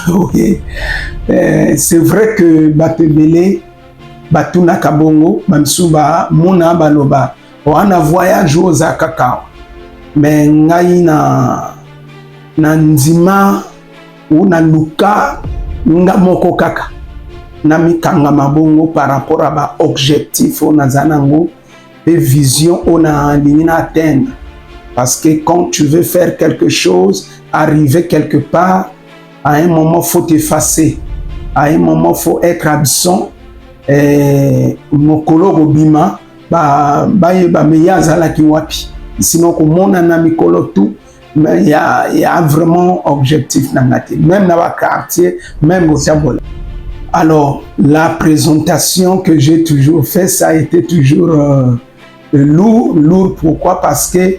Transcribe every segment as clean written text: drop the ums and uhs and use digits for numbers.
Oui. C'est vrai que Batebele, Batuna Kabongo, Mamsuba, Mona Baloba, on a voyagé aux Akakao. Mais ngai na nzima ou na luka nga moko kaka. Na mikanga mabongo par rapport à ba objectif on a zanango et vision on a ligne à atteindre. Parce que quand tu veux faire quelque chose, arriver quelque part, à un moment, il faut t'effacer. À un moment, il faut être absent. Mokolo bobima, sinon, comme on a mikolo tout, mais il y a vraiment objectif dans la tête. Même dans le quartier, même au Tiabola. Alors, la présentation que j'ai toujours fait, ça a été toujours lourd. Pourquoi? Parce que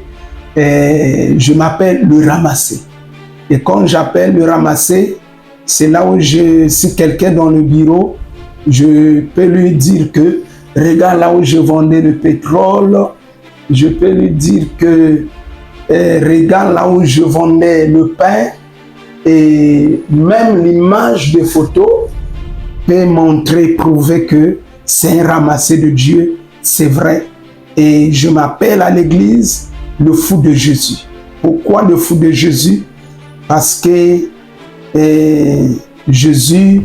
je m'appelle le ramassé. Et quand j'appelle le ramassé, c'est là où si quelqu'un dans le bureau, je peux lui dire que regarde là où je vendais le pétrole, je peux lui dire que regarde là où je vendais le pain, et même l'image de photo peut montrer, prouver que c'est un ramassé de Dieu, c'est vrai. Et je m'appelle à l'église le fou de Jésus. Pourquoi le fou de Jésus? Parce que Jésus,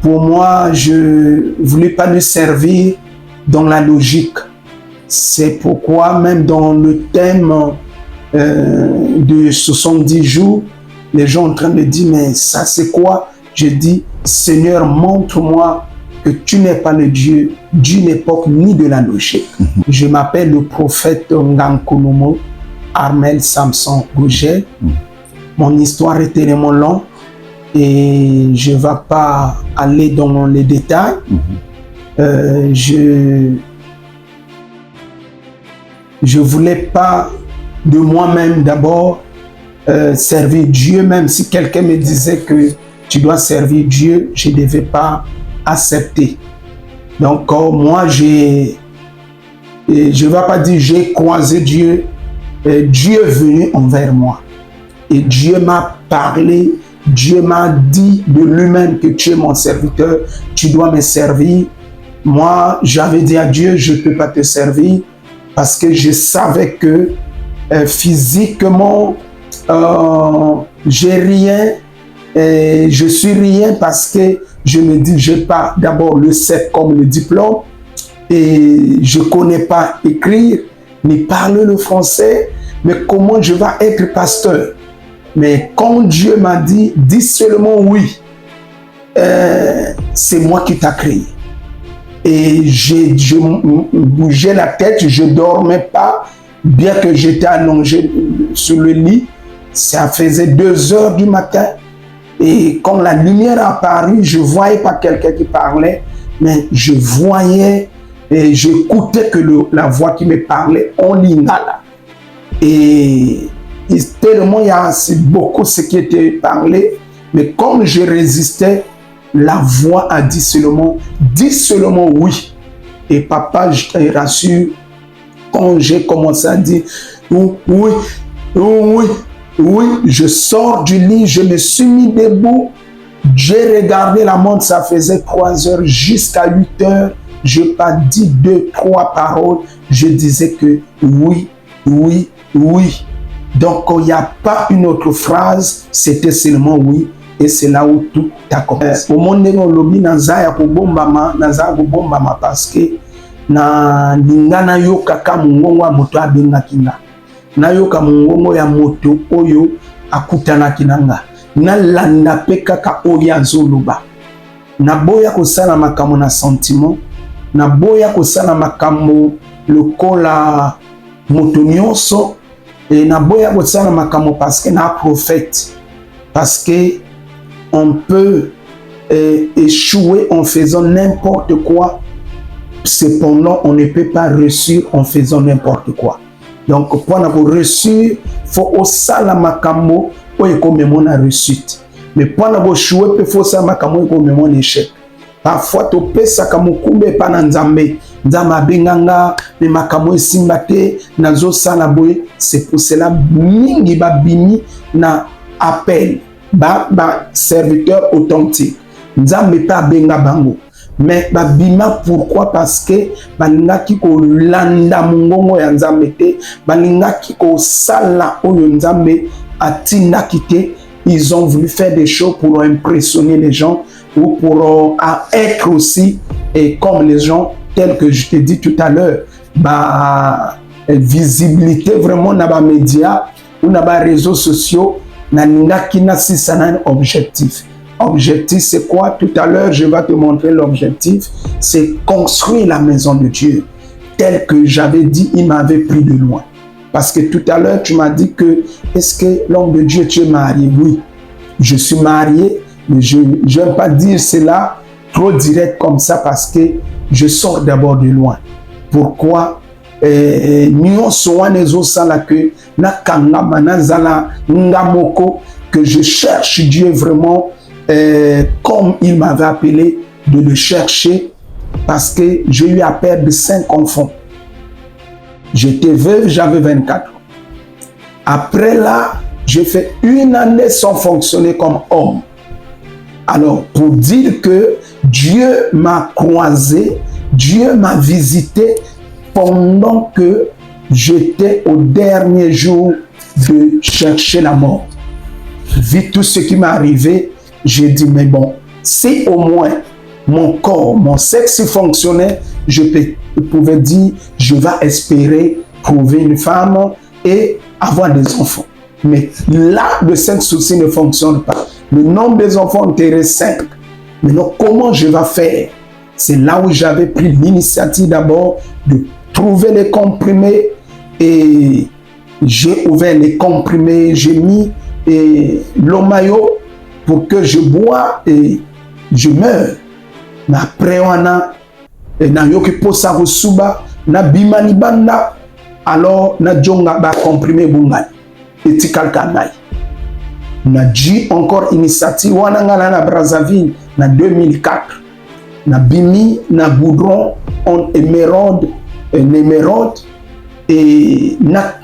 pour moi, je ne voulais pas lui servir dans la logique. C'est pourquoi même dans le thème de 70 jours, les gens sont en train de dire, mais ça c'est quoi? Je dis, Seigneur, montre-moi que tu n'es pas le Dieu d'une époque ni de la logique. Je m'appelle le prophète Ngankonomo Armel Samson Gouget. Mon histoire est tellement longue et je ne vais pas aller dans les détails. Je ne voulais pas de moi-même d'abord servir Dieu, même si quelqu'un me disait que tu dois servir Dieu, je ne devais pas accepter. Donc moi, je ne vais pas dire j'ai croisé Dieu, Dieu est venu envers moi. Et Dieu m'a parlé, Dieu m'a dit de lui-même que tu es mon serviteur, tu dois me servir. Moi, j'avais dit à Dieu, je ne peux pas te servir parce que je savais que physiquement, j'ai rien, je suis rien parce que je me dis, je n'ai pas d'abord le CEP comme le diplôme et je ne connais pas écrire ni parler le français, mais comment je vais être pasteur? Mais quand Dieu m'a dit, dis seulement oui, c'est moi qui t'ai créé. Et je bougeais la tête, je ne dormais pas, bien que j'étais allongé sur le lit. Ça faisait 2 heures du matin. Et quand la lumière a apparu, je ne voyais pas quelqu'un qui parlait, mais je voyais et j'écoutais que la voix qui me parlait en lingala. Et tellement il y a beaucoup ce qui était parlé, mais comme je résistais, la voix a dit seulement oui. Et papa, je te rassure, quand j'ai commencé à dire oui, je sors du lit, je me suis mis debout, j'ai regardé la montre, ça faisait 3 heures jusqu'à 8 heures, je n'ai pas dit 2, 3 paroles, je disais que oui. Donc, il n'y a pas une autre phrase, c'était seulement oui. Et c'est là où tout a commencé. Au monde où lobby nazaya kubombama parce que na lingana yo kaka mungongo ya moto abenga kinga. Na yo ka mungongo ya moto oyo akutana kinanga. Na landa pe kaka oyo azoloba. Na boya kosala makambo na sentiment. Na boya kosala makambo lokola moto nyonso. Et na boya kosala makambo parce que na prophète. Parce que on peut échouer en faisant n'importe quoi. Cependant, on ne peut pas réussir en faisant n'importe quoi. Donc, pour réussir, il faut aussi la makambo pour qu'on ait réussite. Mais pour échouer, il faut ça makambo pour qu'on ait échec. Parfois, tu peux ça comme kumbe pas dans Nzambe. Nzamba benganga, mais makambo esimbate, nazo salaboy. C'est pour cela mingi babini na appel. serviteur authentique. Nzambe pa benga bango. Mais babima pourquoi? Parce que balingaki ko landa mungongo ya Nzambe te, balingaki ko sala oyo Nzambe atindaki te. Ils ont voulu faire des choses pour impressionner les gens ou pour être aussi et comme les gens tels que je t'ai dit tout à l'heure, visibilité vraiment dans les médias ou dans les réseaux sociaux, c'est un objectif. Objectif, c'est quoi? Tout à l'heure, je vais te montrer l'objectif. C'est construire la maison de Dieu. Tel que j'avais dit, il m'avait pris de loin. Parce que tout à l'heure, tu m'as dit que, est-ce que l'homme de Dieu, tu es marié? Oui, je suis marié, mais je n'aime pas dire cela trop direct comme ça parce que je sors d'abord de loin. Pourquoi? Nous sommes que je cherche Dieu vraiment comme il m'avait appelé de le chercher parce que j'ai eu à perdre 5 enfants. J'étais veuve, j'avais 24 ans. Après là, j'ai fait 1 année sans fonctionner comme homme. Alors, pour dire que Dieu m'a croisé, Dieu m'a visité pendant que j'étais au dernier jour de chercher la mort. Vu tout ce qui m'est arrivé, j'ai dit, mais bon, si au moins mon corps, mon sexe fonctionnait, je pouvais dire, je vais espérer trouver une femme et avoir des enfants. Mais là, le sexe aussi ne fonctionne pas. Le nombre des enfants était 5. Maintenant, comment je vais faire? C'est là où j'avais pris l'initiative d'abord de trouver les comprimés et j'ai ouvert les comprimés, j'ai mis l'omayo pour que je bois et je meurs. Mais après, on a yoki posa rosuba na bimani banda alors na jonga ba comprimé bungai etikal kanai. Na dit encore initiative wana ngala na Brazzaville na 2004 na bimi na goudron en émeraude et na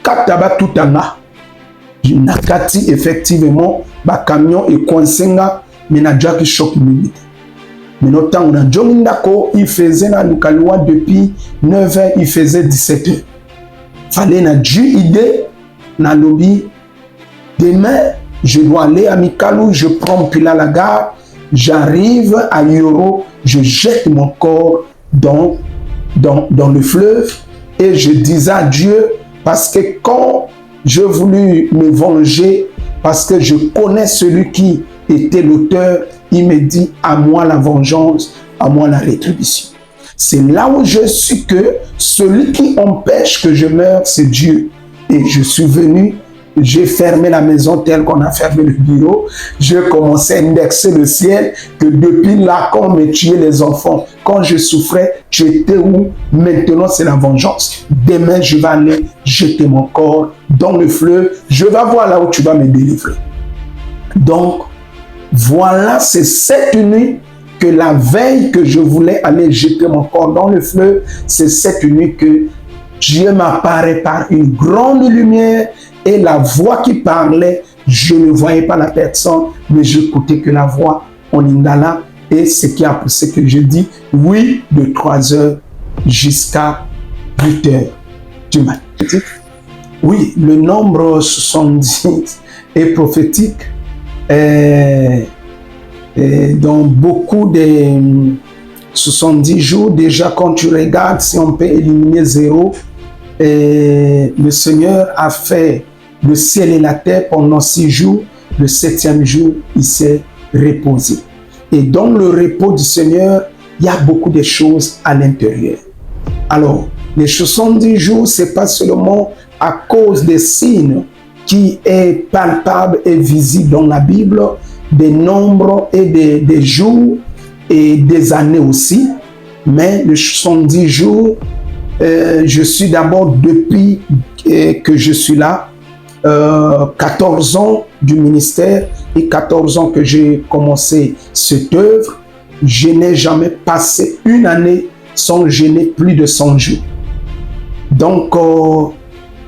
kataba tutanga na kati effectivement ba camion et coincenga mais na jaki choc minute. Mais notamment na Jomindako il faisait na Lukaliwa depuis 9h il faisait 17h. Fallait na Dieu idée na lobby. Demain, je dois aller à Mikalou, je prends Pila la gare, j'arrive à Yoro, je jette mon corps dans le fleuve et je disais à Dieu, parce que quand je voulais me venger, parce que je connais celui qui était l'auteur, il me dit, à moi la vengeance, à moi la rétribution. C'est là où je suis que celui qui empêche que je meure, c'est Dieu. Et je suis venu. J'ai fermé la maison telle qu'on a fermé le bureau. J'ai commencé à indexer le ciel que depuis là, quand on me tuait les enfants, quand je souffrais, tu étais où? Maintenant, c'est la vengeance. Demain, je vais aller jeter mon corps dans le fleuve. Je vais voir là où tu vas me délivrer. Donc, voilà, c'est cette nuit que la veille que je voulais aller jeter mon corps dans le fleuve, c'est cette nuit que Dieu m'apparaît par une grande lumière. Et la voix qui parlait, je ne voyais pas la personne, mais j'écoutais que la voix en lingala. Et ce qui a poussé que je dis oui de 3h jusqu'à 8h du matin. Oui, le nombre 70 est prophétique. Dans beaucoup de 70 jours, déjà quand tu regardes, si on peut éliminer 0, le Seigneur a fait le ciel et la terre pendant 6 jours. Le 7e jour, il s'est reposé. Et dans le repos du Seigneur, il y a beaucoup de choses à l'intérieur. Alors, les 70 jours, ce n'est pas seulement à cause des signes qui est palpable et visible dans la Bible, des nombres et des jours et des années aussi, mais les 70 jours, je suis d'abord, depuis que je suis là, 14 ans du ministère et 14 ans que j'ai commencé cette œuvre, je n'ai jamais passé une année sans jeûner plus de 100 jours. Donc,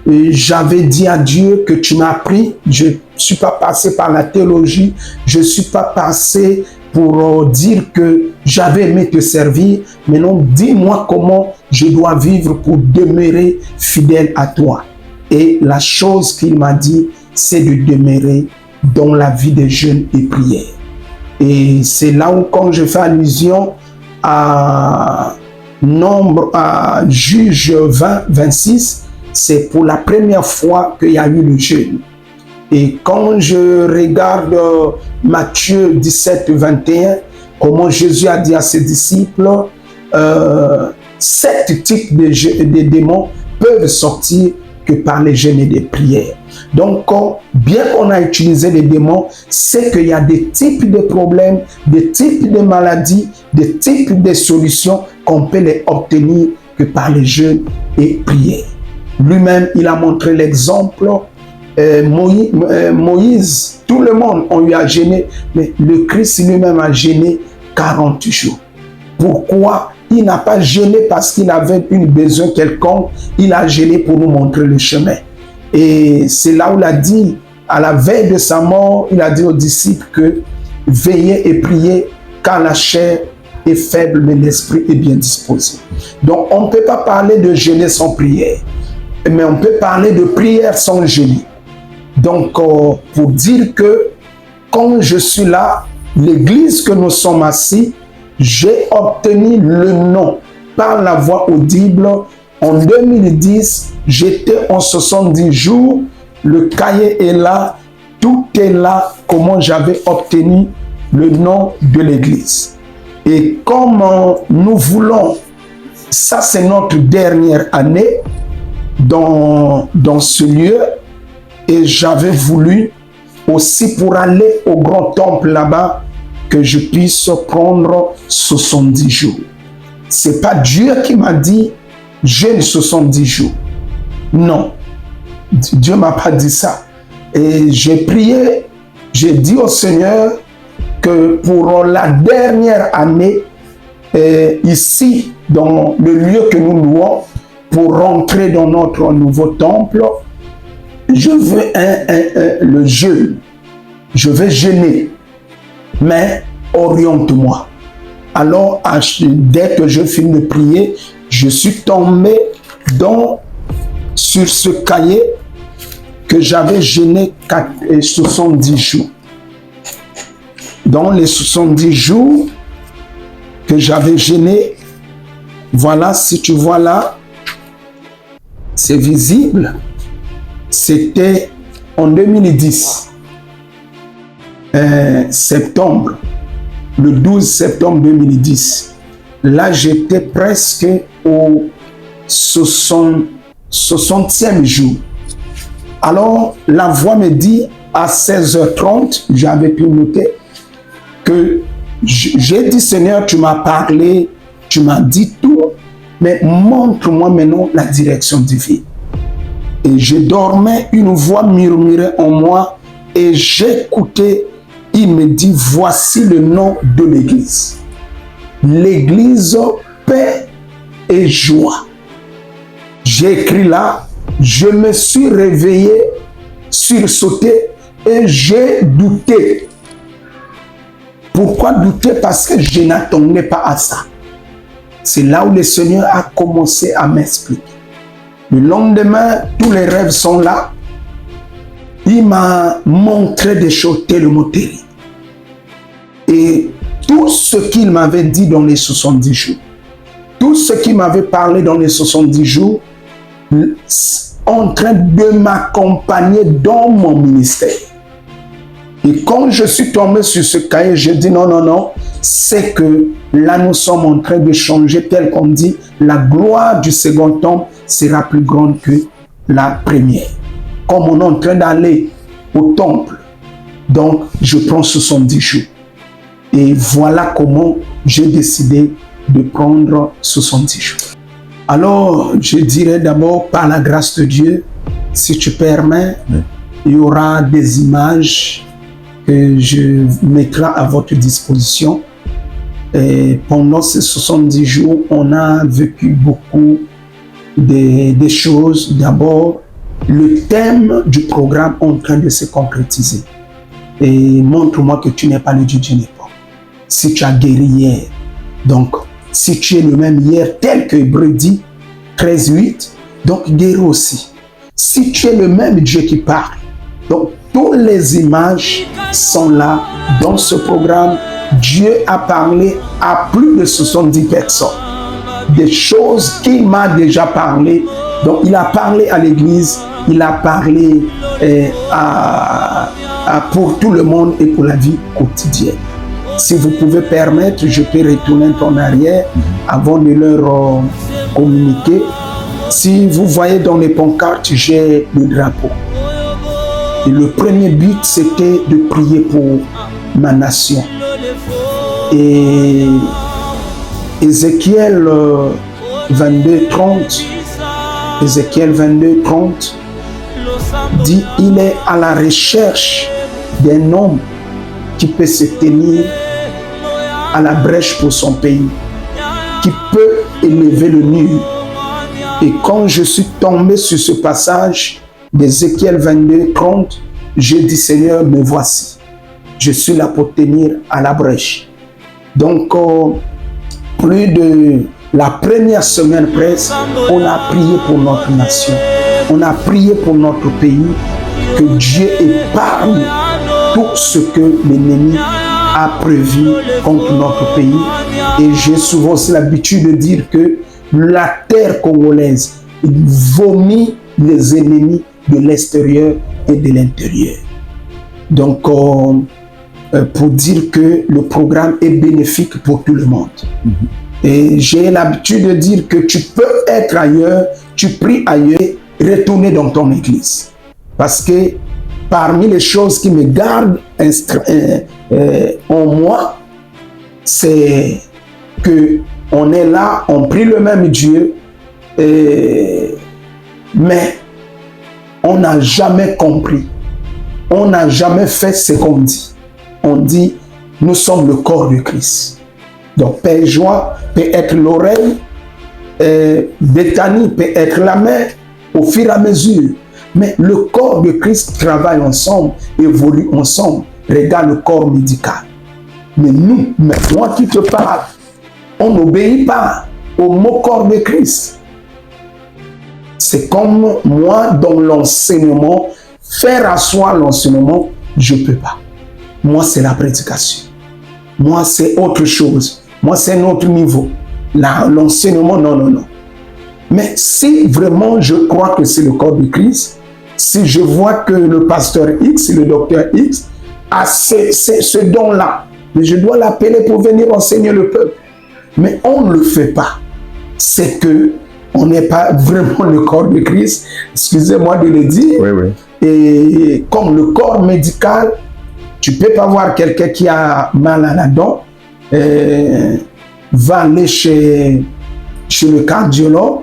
j'avais dit à Dieu que tu m'as pris, suis pas passé par la théologie, je ne suis pas passé pour dire que j'avais aimé te servir, mais non, dis-moi comment je dois vivre pour demeurer fidèle à toi. Et la chose qu'il m'a dit, c'est de demeurer dans la vie de jeûne et prière. Et c'est là où, quand je fais allusion à Juge 20, 26, c'est pour la première fois qu'il y a eu le jeûne. Et quand je regarde Matthieu 17, 21, comment Jésus a dit à ses disciples, 7 types de démons peuvent sortir que par les jeûnes et des prières. Donc, bien qu'on a utilisé les démons, c'est qu'il y a des types de problèmes, des types de maladies, des types de solutions qu'on peut les obtenir que par les jeûnes et prières. Lui-même, il a montré l'exemple. Moïse, tout le monde, on lui a gêné, mais le Christ lui-même a gêné 40 jours. Pourquoi? Il n'a pas gêné parce qu'il avait une besoin quelconque, il a gêné pour nous montrer le chemin. Et c'est là où il a dit, à la veille de sa mort, il a dit aux disciples que veillez et priez car la chair est faible, mais l'esprit est bien disposé. Donc on ne peut pas parler de jeûner sans prière, mais on peut parler de prière sans jeûner. Donc pour dire que quand je suis là, l'église que nous sommes assis, j'ai obtenu le nom par la voix audible. En 2010, j'étais en 70 jours, le cahier est là, tout est là, comment j'avais obtenu le nom de l'église. Et comme nous voulons, ça c'est notre dernière année dans ce lieu, et j'avais voulu aussi pour aller au grand temple là-bas, que je puisse prendre 70 jours. C'est pas Dieu qui m'a dit jeûne 70 jours. Non, Dieu m'a pas dit ça. Et j'ai prié, j'ai dit au Seigneur que pour la dernière année, ici, dans le lieu que nous louons, pour rentrer dans notre nouveau temple, je veux le jeûne. Je vais jeûner. Mais oriente-moi. Alors, dès que je finis de prier, je suis tombé sur ce cahier que j'avais jeûné 70 jours. Dans les 70 jours que j'avais jeûné, voilà, si tu vois là, c'est visible. C'était en 2010. Septembre, le 12 septembre 2010. Là, j'étais presque au 60e jour. Alors, la voix me dit à 16h30, j'avais pu noter que j'ai dit, Seigneur, tu m'as parlé, tu m'as dit tout, mais montre-moi maintenant la direction divine. Et je dormais, une voix murmurait en moi et j'écoutais. Il me dit, voici le nom de l'église. L'église paix et joie. J'ai écrit là, je me suis réveillé, sursauté et j'ai douté. Pourquoi douter? Parce que je n'attendais pas à ça. C'est là où le Seigneur a commencé à m'expliquer. Le lendemain, tous les rêves sont là. Il m'a montré des choses tellement terribles. Et tout ce qu'il m'avait dit dans les 70 jours, tout ce qu'il m'avait parlé dans les 70 jours, en train de m'accompagner dans mon ministère. Et quand je suis tombé sur ce cahier, je dis non, non, non, c'est que là nous sommes en train de changer, tel qu'on dit, la gloire du second temple sera plus grande que la première. Comme on est en train d'aller au temple, donc je prends 70 jours. Et voilà comment j'ai décidé de prendre 70 jours. Alors, je dirais d'abord, par la grâce de Dieu, si tu permets, il y aura des images que je mettrai à votre disposition. Et pendant ces 70 jours, on a vécu beaucoup de choses. D'abord, le thème du programme est en train de se concrétiser. Et montre-moi que tu n'es pas le Dieu d'une époque. Si tu as guéri hier, donc si tu es le même hier, tel que Hébreu dit, 13:8, donc guéris aussi. Si tu es le même Dieu qui parle, donc toutes les images sont là dans ce programme. Dieu a parlé à plus de 70 personnes. Des choses qu'il m'a déjà parlé. Donc il a parlé à l'église, il a parlé pour tout le monde et pour la vie quotidienne. Si vous pouvez permettre, je peux retourner un peu en arrière avant de leur communiquer. Si vous voyez dans les pancartes, j'ai le drapeau. Et le premier but, c'était de prier pour ma nation. Et Ézéchiel 22:30, Ézéchiel 22:30 dit il est à la recherche d'un homme qui peut se tenir à la brèche pour son pays, qui peut élever le mur. Et quand je suis tombé sur ce passage d'Ézéchiel 22:30, j'ai dit Seigneur, me voici. Je suis là pour tenir à la brèche. Donc, plus de la première semaine presque, on a prié pour notre nation. On a prié pour notre pays, que Dieu épargne tout ce que l'ennemi a prévu contre notre pays. Et j'ai souvent aussi l'habitude de dire que la terre congolaise vomit les ennemis de l'extérieur et de l'intérieur. Donc, pour dire que le programme est bénéfique pour tout le monde. Et j'ai l'habitude de dire que tu peux être ailleurs, tu pries ailleurs, retourner dans ton église. Parce que parmi les choses qui me gardent en moi, c'est que on est là, on prie le même Dieu, mais on n'a jamais compris, on n'a jamais fait ce qu'on dit. On dit, nous sommes le corps de Christ. Donc, Père Joie peut être l'oreille, Bethany peut être la main, au fur et à mesure. Mais le corps de Christ travaille ensemble, évolue ensemble. Regarde le corps médical. Mais nous, moi qui te parle, on n'obéit pas au mot corps de Christ. C'est comme moi dans l'enseignement, faire asseoir l'enseignement, je ne peux pas. Moi, c'est la prédication. Moi, c'est autre chose. Moi, c'est un autre niveau. L'enseignement, non. Mais si vraiment je crois que c'est le corps de Christ, si je vois que le pasteur X, le docteur X, a ce don-là, mais je dois l'appeler pour venir enseigner le peuple. Mais on ne le fait pas. C'est que on n'est pas vraiment le corps de Christ. Excusez-moi de le dire. Oui. Et comme le corps médical, tu ne peux pas voir quelqu'un qui a mal à la dent, va aller chez le cardiologue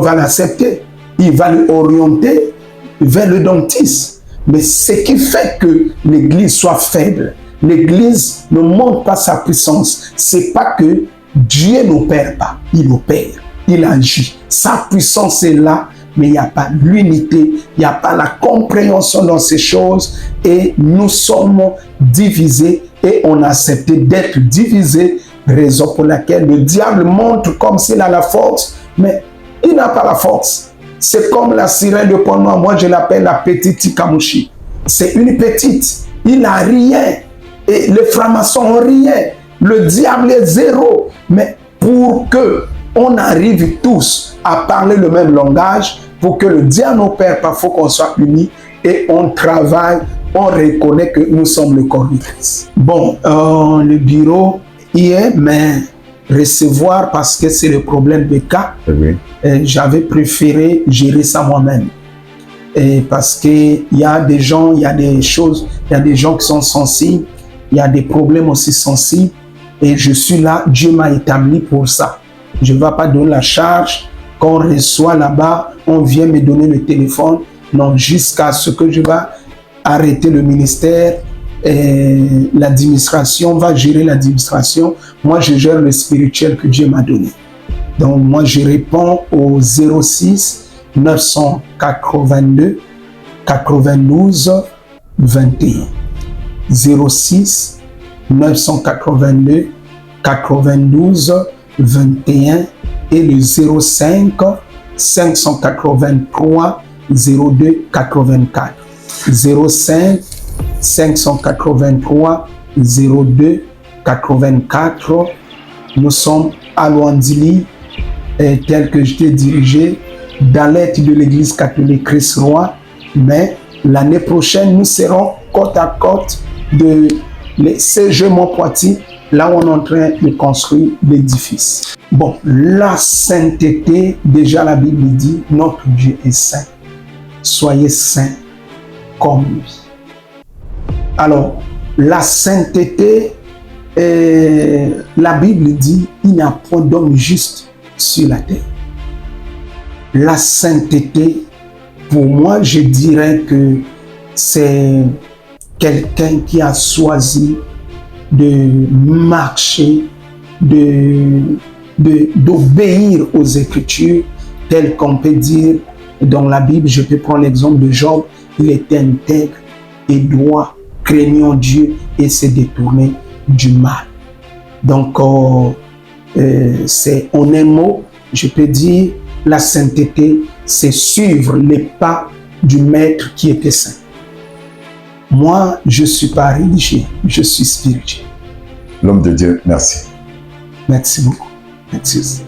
va l'accepter, il va l'orienter vers le dentiste. Mais ce qui fait que l'Église soit faible, l'Église ne montre pas sa puissance, c'est pas que Dieu n'opère pas, il opère, il agit. Sa puissance est là, mais il n'y a pas l'unité, il n'y a pas la compréhension dans ces choses et nous sommes divisés et on a accepté d'être divisés, raison pour laquelle le diable montre comme s'il a la force, mais il n'a pas la force. C'est comme la sirène de Pont-Noir, moi je l'appelle la petite Tikamushi. C'est une petite, il n'a rien et les francs-maçons n'ont rien, le diable est zéro, mais pour que on arrive tous à parler le même langage, pour que le diable n'opère pas, il faut qu'on soit unis et on travaille, on reconnaît que nous sommes le corps de Christ. Bon, le bureau hier, mais recevoir parce que c'est le problème de cas, oui. J'avais préféré gérer ça moi-même. Parce qu'il y a des gens, il y a des choses, il y a des gens qui sont sensibles, il y a des problèmes aussi sensibles et je suis là, Dieu m'a établi pour ça. Je ne vais pas donner la charge, qu'on reçoit là-bas, on vient me donner le téléphone. Non, jusqu'à ce que je vais arrêter le ministère, l'administration va gérer l'administration. Moi, je gère le spirituel que Dieu m'a donné. Donc, moi, je réponds au 06 982 92 21. 06 982 92 21 et le 05 583 02 84. 05 583 02 84. Nous sommes à Luandili, tel que je t'ai dirigé, dans l'aide de l'église catholique Christ-Roi. Mais l'année prochaine, nous serons côte à côte de CG Mont-Poitiers, là où on est en train de construire l'édifice. Bon, la sainteté, déjà la Bible dit, notre Dieu est saint. Soyez saints comme lui. Alors, la sainteté, la Bible dit, il n'y a point d'homme juste sur la terre. La sainteté, pour moi, je dirais que c'est quelqu'un qui a choisi de marcher, d'obéir aux Écritures, tel qu'on peut dire dans la Bible. Je peux prendre l'exemple de Job. Il était intègre et droit, craignant Dieu et s'est détourné du mal. Donc, c'est en un mot, je peux dire, la sainteté, c'est suivre les pas du Maître qui était saint. Moi, je ne suis pas religieux, je suis spirituel. L'homme de Dieu, merci. Merci beaucoup. Merci.